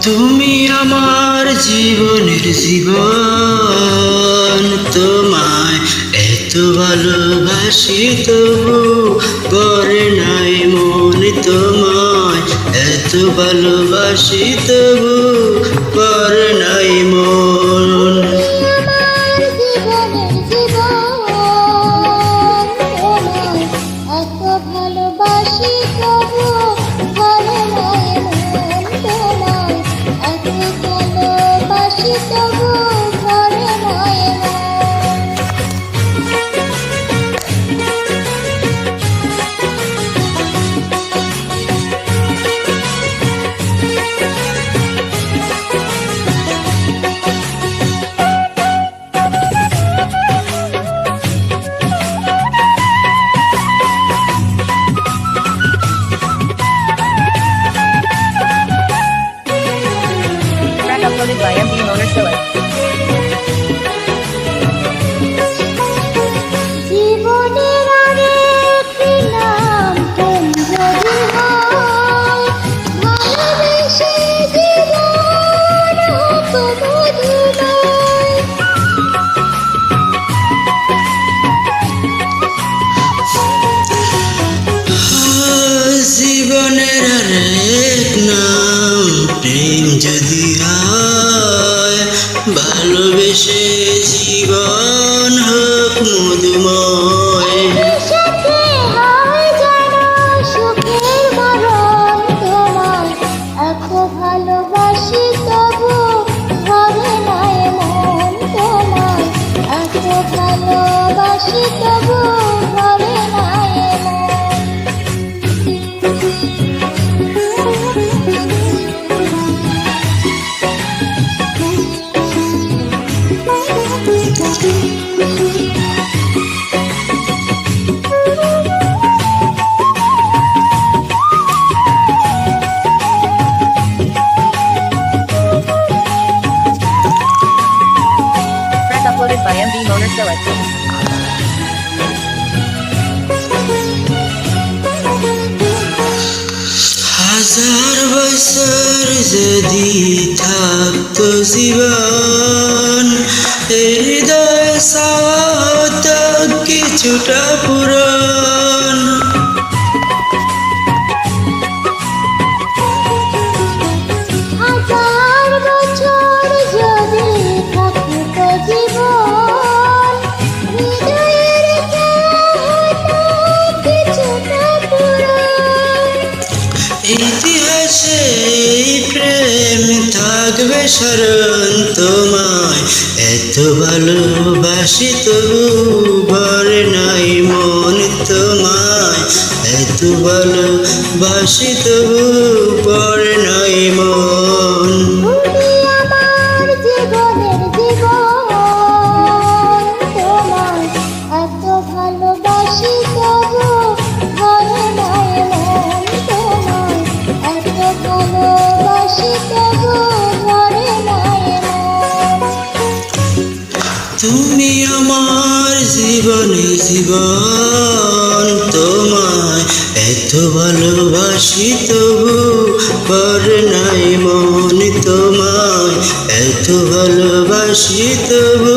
তুমি আমার জীবনের জীবন, তোমায় এত ভালোবাসি তবু করে নাই মন। তোমায় এত ভালোবাসি তবু করে নাই মন। Uploaded by MD Motor Philip. জীবনের আরেকটি নাম প্রেম যদি হয়, ভালোবেসে জীবন হোক মধুময়। জীবনের আরেক নাম প্রেম যদি হয়, ভালোবেসে জীবন হোক মধুময়। সাথে হয় যেন সুখের মরণ, তোমায় এত ভালোবাসি তবু ভরে নাই মন। তোমায় এত ভালোবাসি তবু ভরে নাই মন। Track uploaded by MD Motor Philip. হাজার বছর যদি থাকতো জীবন, হৃদয় সাত কিছুটা পুরন। হাজার বছর যদি থাকতো জীবন, হৃদয়ের চাহতা কিছুটা পূরণ। ইতিহাসে এই প্রেম থাকবে স্মরণ। তোমায় এত ভালোবাসি তবু ভরে নাই মন। তোমায় এত ভালোবাসি তবু ভরে নাই মন। তুমি আমার জীবনের জীবন, তোমায় এত ভালোবাসি তবু ভরে নাই মন। তোমায় এত ভালোবাসি তবু ভরে নাই মন। তুমি আমার জীবনে জীবন, তোমায় এত ভালোবাসি তবু ভরে নাই মন। তোমায় এত ভালোবাসি তবু